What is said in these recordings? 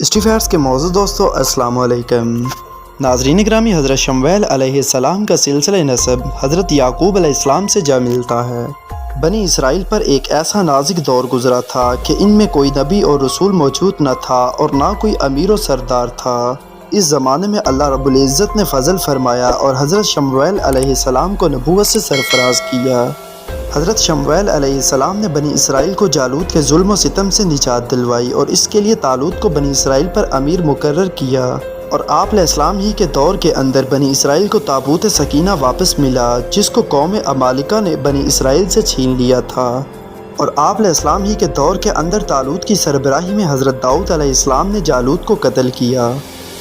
اسٹیفیئرز کے موضوع دوستو السلام علیکم ناظرین گرامی، حضرت شمویل علیہ السلام کا سلسلہ نسب حضرت یعقوب علیہ السلام سے جا ملتا ہے۔ بنی اسرائیل پر ایک ایسا نازک دور گزرا تھا کہ ان میں کوئی نبی اور رسول موجود نہ تھا اور نہ کوئی امیر و سردار تھا۔ اس زمانے میں اللہ رب العزت نے فضل فرمایا اور حضرت شمویل علیہ السلام کو نبوت سے سرفراز کیا۔ حضرت شمویل علیہ السلام نے بنی اسرائیل کو جالوت کے ظلم و ستم سے نجات دلوائی اور اس کے لیے طالوت کو بنی اسرائیل پر امیر مقرر کیا، اور آپ علیہ السلام ہی کے دور کے اندر بنی اسرائیل کو تابوت سکینہ واپس ملا، جس کو قوم عمالقہ نے بنی اسرائیل سے چھین لیا تھا، اور آپ علیہ السلام ہی کے دور کے اندر طالوت کی سربراہی میں حضرت داؤد علیہ السلام نے جالوت کو قتل کیا۔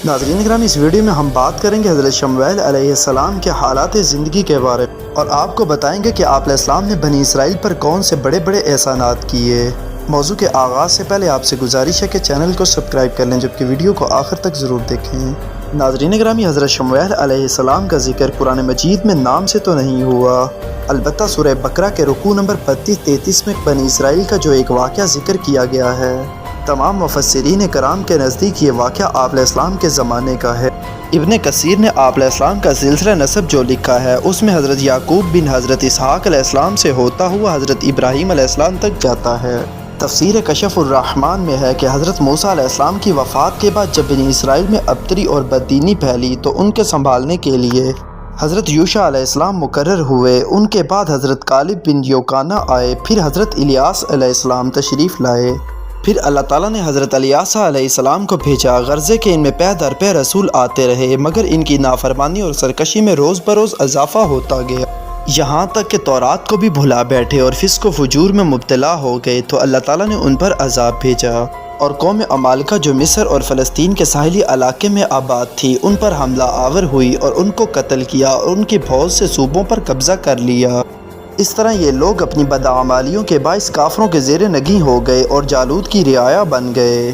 ناظرین اکرام، اس ویڈیو میں ہم بات کریں گے حضرت شمویل علیہ السلام کے حالات زندگی کے بارے میں، اور آپ کو بتائیں گے کہ آپ علیہ السلام نے بنی اسرائیل پر کون سے بڑے بڑے احسانات کیے۔ موضوع کے آغاز سے پہلے آپ سے گزارش ہے کہ چینل کو سبسکرائب کر لیں، جبکہ ویڈیو کو آخر تک ضرور دیکھیں۔ ناظرین گرامی، حضرت شمویل علیہ السلام کا ذکر قرآن مجید میں نام سے تو نہیں ہوا، البتہ سورہ بقرہ کے رکوع نمبر 32-33 میں بنی اسرائیل کا جو ایک واقعہ ذکر کیا گیا ہے۔ تمام مفسرین کرام کے نزدیک یہ واقعہ آپ علیہ السلام کے زمانے کا ہے۔ ابن کثیر نے آپ علیہ السلام کا سلسلہ نسب جو لکھا ہے، اس میں حضرت یعقوب بن حضرت اسحاق علیہ السلام سے ہوتا ہوا حضرت ابراہیم علیہ السلام تک جاتا ہے۔ تفسیر کشف الرحمن میں ہے کہ حضرت موسیٰ علیہ السلام کی وفات کے بعد جب بنی اسرائیل میں ابتری اور بددینی پھیلی تو ان کے سنبھالنے کے لیے حضرت یوشع علیہ السلام مقرر ہوئے۔ ان کے بعد حضرت کالب بن یوکانہ آئے، پھر حضرت الیاس علیہ السلام تشریف لائے، پھر اللہ تعالیٰ نے حضرت الیاس علیہ السلام کو بھیجا، غرضے کہ ان میں پے در پے رسول آتے رہے، مگر ان کی نافرمانی اور سرکشی میں روز بروز اضافہ ہوتا گیا، یہاں تک کہ تورات کو بھی بھلا بیٹھے اور فسق و فجور میں مبتلا ہو گئے، تو اللہ تعالیٰ نے ان پر عذاب بھیجا، اور قوم عمالقہ جو مصر اور فلسطین کے ساحلی علاقے میں آباد تھی، ان پر حملہ آور ہوئی اور ان کو قتل کیا اور ان کی فوج سے صوبوں پر قبضہ کر لیا۔ اس طرح یہ لوگ اپنی بدعمالیوں کے باعث کافروں کے زیر نگیں ہو گئے اور جالوت کی رعایا بن گئے۔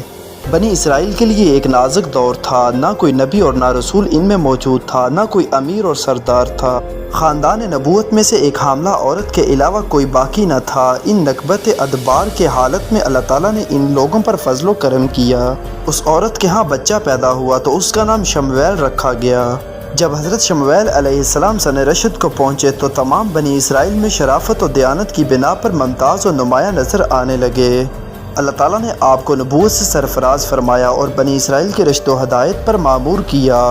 بنی اسرائیل کے لیے ایک نازک دور تھا، نہ کوئی نبی اور نہ رسول ان میں موجود تھا، نہ کوئی امیر اور سردار تھا، خاندان نبوت میں سے ایک حاملہ عورت کے علاوہ کوئی باقی نہ تھا۔ ان نکبت ادبار کے حالت میں اللہ تعالیٰ نے ان لوگوں پر فضل و کرم کیا۔ اس عورت کے ہاں بچہ پیدا ہوا تو اس کا نام شمویل رکھا گیا۔ جب حضرت شمویل علیہ السلام سن رشد کو پہنچے تو تمام بنی اسرائیل میں شرافت و دیانت کی بنا پر ممتاز و نمایاں نظر آنے لگے۔ اللہ تعالیٰ نے آپ کو نبوت سے سرفراز فرمایا اور بنی اسرائیل کی رشد و ہدایت پر مامور کیا۔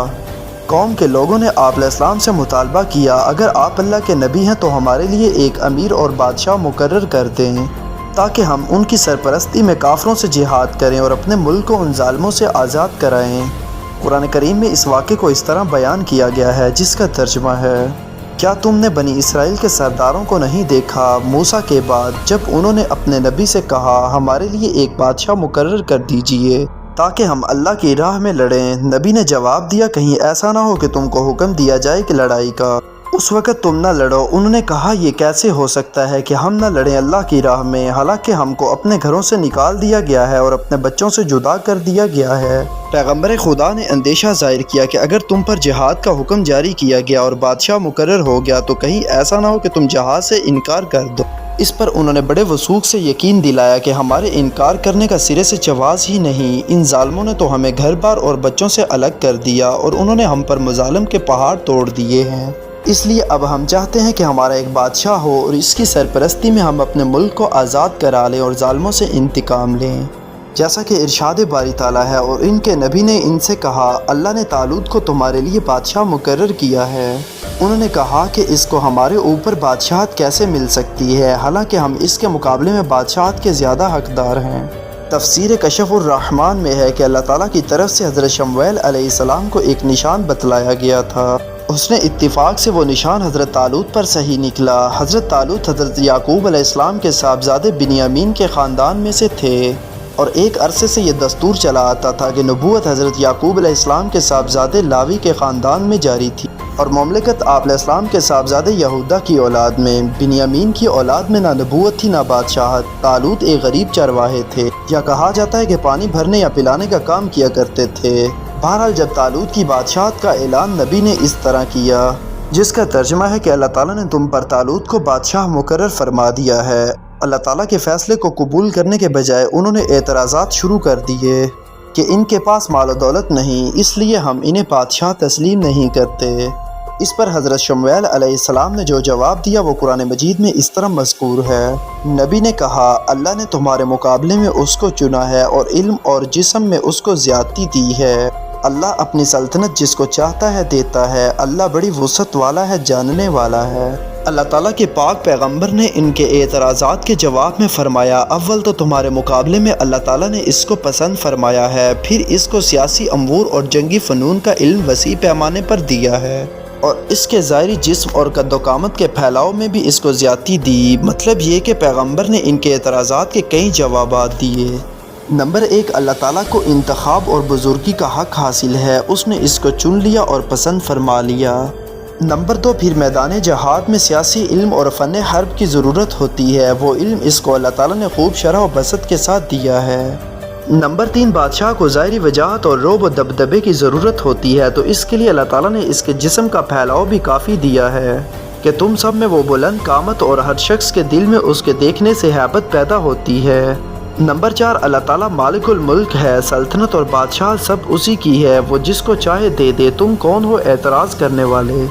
قوم کے لوگوں نے آپ علیہ السلام سے مطالبہ کیا، اگر آپ اللہ کے نبی ہیں تو ہمارے لیے ایک امیر اور بادشاہ مقرر کر دیں، تاکہ ہم ان کی سرپرستی میں کافروں سے جہاد کریں اور اپنے ملک کو ان ظالموں سے آزاد کرائیں۔ قرآن کریم میں اس واقعے کو اس طرح بیان کیا گیا ہے، جس کا ترجمہ ہے: کیا تم نے بنی اسرائیل کے سرداروں کو نہیں دیکھا موسیٰ کے بعد، جب انہوں نے اپنے نبی سے کہا ہمارے لیے ایک بادشاہ مقرر کر دیجئے تاکہ ہم اللہ کی راہ میں لڑیں؟ نبی نے جواب دیا، کہیں ایسا نہ ہو کہ تم کو حکم دیا جائے کہ لڑائی کا اس وقت تم نہ لڑو۔ انہوں نے کہا، یہ کیسے ہو سکتا ہے کہ ہم نہ لڑیں اللہ کی راہ میں، حالانکہ ہم کو اپنے گھروں سے نکال دیا گیا ہے اور اپنے بچوں سے جدا کر دیا گیا ہے۔ پیغمبر خدا نے اندیشہ ظاہر کیا کہ اگر تم پر جہاد کا حکم جاری کیا گیا اور بادشاہ مقرر ہو گیا تو کہیں ایسا نہ ہو کہ تم جہاد سے انکار کر دو۔ اس پر انہوں نے بڑے وثوق سے یقین دلایا کہ ہمارے انکار کرنے کا سرے سے جواز ہی نہیں، ان ظالموں نے تو ہمیں گھر بار اور بچوں سے الگ کر دیا اور انہوں نے ہم پر مظالم کے پہاڑ توڑ دیے ہیں، اس لیے اب ہم چاہتے ہیں کہ ہمارا ایک بادشاہ ہو اور اس کی سرپرستی میں ہم اپنے ملک کو آزاد کرا لیں اور ظالموں سے انتقام لیں، جیسا کہ ارشاد باری تعالیٰ ہے۔ اور ان کے نبی نے ان سے کہا، اللہ نے طالوت کو تمہارے لیے بادشاہ مقرر کیا ہے۔ انہوں نے کہا کہ اس کو ہمارے اوپر بادشاہت کیسے مل سکتی ہے، حالانکہ ہم اس کے مقابلے میں بادشاہت کے زیادہ حقدار ہیں۔ تفسیر کشف الرحمن میں ہے کہ اللہ تعالیٰ کی طرف سے حضرت شمویل علیہ السلام کو ایک نشان بتلایا گیا تھا، اس نے اتفاق سے وہ نشان حضرت طالوت پر صحیح نکلا۔ حضرت طالوت حضرت یعقوب علیہ السلام کے صاحبزادے بنیامین کے خاندان میں سے تھے، اور ایک عرصے سے یہ دستور چلا آتا تھا کہ نبوت حضرت یعقوب علیہ السلام کے صاحبزادے لاوی کے خاندان میں جاری تھی، اور مملکت آپ علیہ السلام کے صاحبزادے یہودا کی اولاد میں۔ بنیامین کی اولاد میں نہ نبوت تھی نہ بادشاہت۔ طالوت ایک غریب چرواہے تھے، یا کہا جاتا ہے کہ پانی بھرنے یا پلانے کا کام کیا کرتے تھے۔ بہرحال جب طالوت کی بادشاہت کا اعلان نبی نے اس طرح کیا، جس کا ترجمہ ہے کہ اللہ تعالیٰ نے تم پر طالوت کو بادشاہ مقرر فرما دیا ہے، اللہ تعالیٰ کے فیصلے کو قبول کرنے کے بجائے انہوں نے اعتراضات شروع کر دیے۔ کہ ان کے پاس مال و دولت نہیں، اس لیے ہم انہیں بادشاہ تسلیم نہیں کرتے۔ اس پر حضرت شمویل علیہ السلام نے جو جواب دیا وہ قرآن مجید میں اس طرح مذکور ہے۔ نبی نے کہا، اللہ نے تمہارے مقابلے میں اس کو چنا ہے اور علم اور جسم میں اس کو زیادتی دی ہے۔ اللہ اپنی سلطنت جس کو چاہتا ہے دیتا ہے، اللہ بڑی وسعت والا ہے، جاننے والا ہے۔ اللہ تعالیٰ کے پاک پیغمبر نے ان کے اعتراضات کے جواب میں فرمایا، اول تو تمہارے مقابلے میں اللہ تعالیٰ نے اس کو پسند فرمایا ہے، پھر اس کو سیاسی امور اور جنگی فنون کا علم وسیع پیمانے پر دیا ہے، اور اس کے ظاہری جسم اور قد و قامت کے پھیلاؤ میں بھی اس کو زیادتی دی۔ مطلب یہ کہ پیغمبر نے ان کے اعتراضات کے کئی جوابات دیے۔ نمبر 1، اللہ تعالیٰ کو انتخاب اور بزرگی کا حق حاصل ہے، اس نے اس کو چن لیا اور پسند فرما لیا۔ نمبر 2، پھر میدان جہاد میں سیاسی علم اور فن حرب کی ضرورت ہوتی ہے، وہ علم اس کو اللہ تعالیٰ نے خوب شرح و بسط کے ساتھ دیا ہے۔ نمبر 3، بادشاہ کو ظاہری وجاہت اور رعب و دبدبے کی ضرورت ہوتی ہے، تو اس کے لیے اللہ تعالیٰ نے اس کے جسم کا پھیلاؤ بھی کافی دیا ہے کہ تم سب میں وہ بلند قامت اور ہر شخص کے دل میں اس کے دیکھنے سے ہیبت پیدا ہوتی ہے۔ نمبر 4، اللہ تعالیٰ مالک الملک ہے، سلطنت اور بادشاہ سب اسی کی ہے، وہ جس کو چاہے دے دے، تم کون ہو اعتراض کرنے والے۔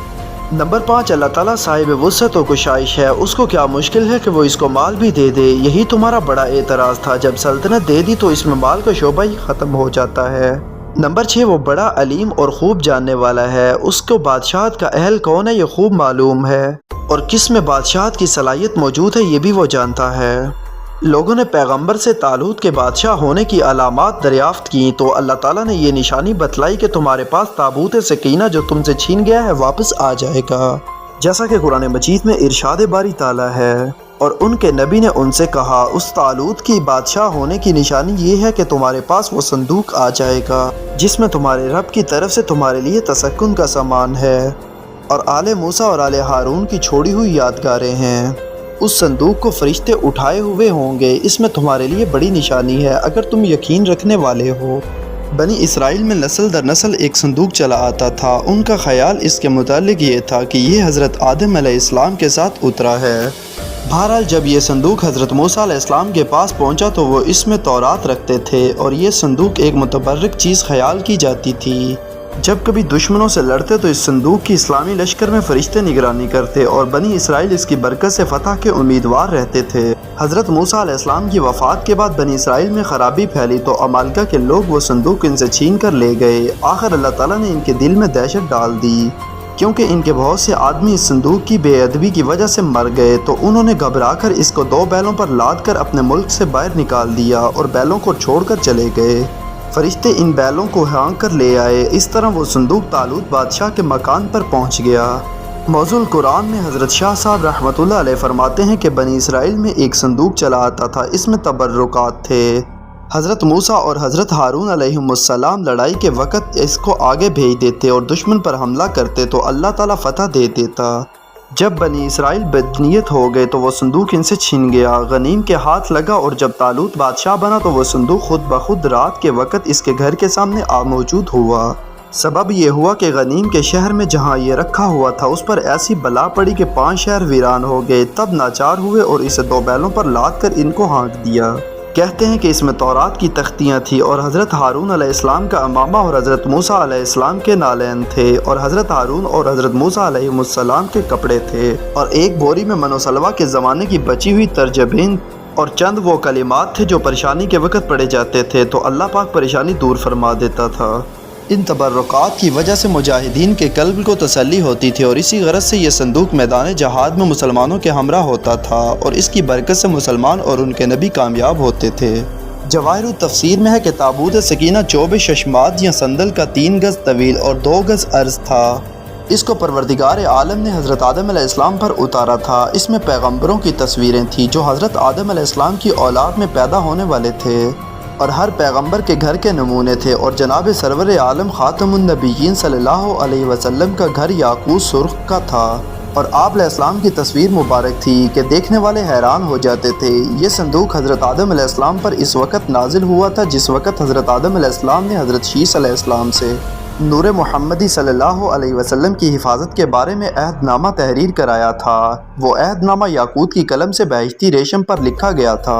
نمبر 5، اللہ تعالیٰ صاحب وسعت و کشائش ہے، اس کو کیا مشکل ہے کہ وہ اس کو مال بھی دے دے، یہی تمہارا بڑا اعتراض تھا، جب سلطنت دے دی تو اس میں مال کا شعبہ ہی ختم ہو جاتا ہے۔ نمبر 6، وہ بڑا علیم اور خوب جاننے والا ہے، اس کو بادشاہت کا اہل کون ہے یہ خوب معلوم ہے، اور کس میں بادشاہت کی صلاحیت موجود ہے یہ بھی وہ جانتا ہے۔ لوگوں نے پیغمبر سے طالوت کے بادشاہ ہونے کی علامات دریافت کی تو اللہ تعالیٰ نے یہ نشانی بتلائی کہ تمہارے پاس تابوت سکینہ جو تم سے چھین گیا ہے واپس آ جائے گا، جیسا کہ قرآن مجید میں ارشاد باری تعالیٰ ہے۔ اور ان کے نبی نے ان سے کہا، اس طالوت کی بادشاہ ہونے کی نشانی یہ ہے کہ تمہارے پاس وہ صندوق آ جائے گا جس میں تمہارے رب کی طرف سے تمہارے لیے تسکن کا سامان ہے، اور آل موسیٰ اور آل ہارون کی چھوڑی ہوئی یادگاریں ہیں۔ اس صندوق کو فرشتے اٹھائے ہوئے ہوں گے، اس میں تمہارے لیے بڑی نشانی ہے اگر تم یقین رکھنے والے ہو۔ بنی اسرائیل میں نسل در نسل ایک صندوق چلا آتا تھا، ان کا خیال اس کے متعلق یہ تھا کہ یہ حضرت آدم علیہ السلام کے ساتھ اترا ہے۔ بہرحال جب یہ صندوق حضرت موسیٰ علیہ السلام کے پاس پہنچا تو وہ اس میں تورات رکھتے تھے، اور یہ صندوق ایک متبرک چیز خیال کی جاتی تھی۔ جب کبھی دشمنوں سے لڑتے تو اس صندوق کی اسلامی لشکر میں فرشتے نگرانی کرتے، اور بنی اسرائیل اس کی برکت سے فتح کے امیدوار رہتے تھے۔ حضرت موسیٰ علیہ السلام کی وفات کے بعد بنی اسرائیل میں خرابی پھیلی تو عمالقہ کے لوگ وہ صندوق ان سے چھین کر لے گئے۔ آخر اللہ تعالیٰ نے ان کے دل میں دہشت ڈال دی، کیونکہ ان کے بہت سے آدمی اس صندوق کی بے ادبی کی وجہ سے مر گئے، تو انہوں نے گھبرا کر اس کو 2 بیلوں پر لاد کر اپنے ملک سے باہر نکال دیا اور بیلوں کو چھوڑ کر چلے گئے۔ فرشتے ان بیلوں کو ہانک کر لے آئے، اس طرح وہ صندوق طالوت بادشاہ کے مکان پر پہنچ گیا۔ موضوع قرآن میں حضرت شاہ صاحب رحمۃ اللہ علیہ فرماتے ہیں کہ بنی اسرائیل میں ایک صندوق چلا آتا تھا، اس میں تبرکات تھے۔ حضرت موسیٰ اور حضرت ہارون علیہم السلام لڑائی کے وقت اس کو آگے بھیج دیتے اور دشمن پر حملہ کرتے تو اللہ تعالیٰ فتح دے دیتا۔ جب بنی اسرائیل بدنیت ہو گئے تو وہ صندوق ان سے چھن گیا، غنیم کے ہاتھ لگا، اور جب طالوت بادشاہ بنا تو وہ صندوق خود بخود رات کے وقت اس کے گھر کے سامنے موجود ہوا۔ سبب یہ ہوا کہ غنیم کے شہر میں جہاں یہ رکھا ہوا تھا اس پر ایسی بلا پڑی کہ 5 شہر ویران ہو گئے، تب ناچار ہوئے اور اسے 2 بیلوں پر لاد کر ان کو ہانک دیا۔ کہتے ہیں کہ اس میں تورات کی تختیاں تھیں، اور حضرت ہارون علیہ السلام کا امامہ اور حضرت موسیٰ علیہ السلام کے نالین تھے، اور حضرت ہارون اور حضرت موسیٰ علیہ السلام کے کپڑے تھے، اور ایک بوری میں من و سلوہ کے زمانے کی بچی ہوئی ترجبین اور چند وہ کلمات تھے جو پریشانی کے وقت پڑھے جاتے تھے تو اللہ پاک پریشانی دور فرما دیتا تھا۔ ان تبرکات کی وجہ سے مجاہدین کے قلب کو تسلی ہوتی تھی، اور اسی غرض سے یہ صندوق میدان جہاد میں مسلمانوں کے ہمراہ ہوتا تھا، اور اس کی برکت سے مسلمان اور ان کے نبی کامیاب ہوتے تھے۔ جواہر التفسیر میں ہے کہ تابوت سکینہ 24 ششمات یا صندل کا 3 گز طویل اور 2 گز عرض تھا۔ اس کو پروردگار عالم نے حضرت آدم علیہ السلام پر اتارا تھا۔ اس میں پیغمبروں کی تصویریں تھیں جو حضرت آدم علیہ السلام کی اولاد میں پیدا ہونے والے تھے، اور ہر پیغمبر کے گھر کے نمونے تھے، اور جناب سرور عالم خاتم النبیین صلی اللہ علیہ وسلم کا گھر یاقوت سرخ کا تھا، اور آپ علیہ السلام کی تصویر مبارک تھی کہ دیکھنے والے حیران ہو جاتے تھے۔ یہ صندوق حضرت آدم علیہ السلام پر اس وقت نازل ہوا تھا جس وقت حضرت آدم علیہ السلام نے حضرت شیس علیہ السلام سے نور محمدی صلی اللہ علیہ وسلم کی حفاظت کے بارے میں عہد نامہ تحریر کرایا تھا۔ وہ عہد نامہ یاقوت کی قلم سے بہشتی ریشم پر لکھا گیا تھا۔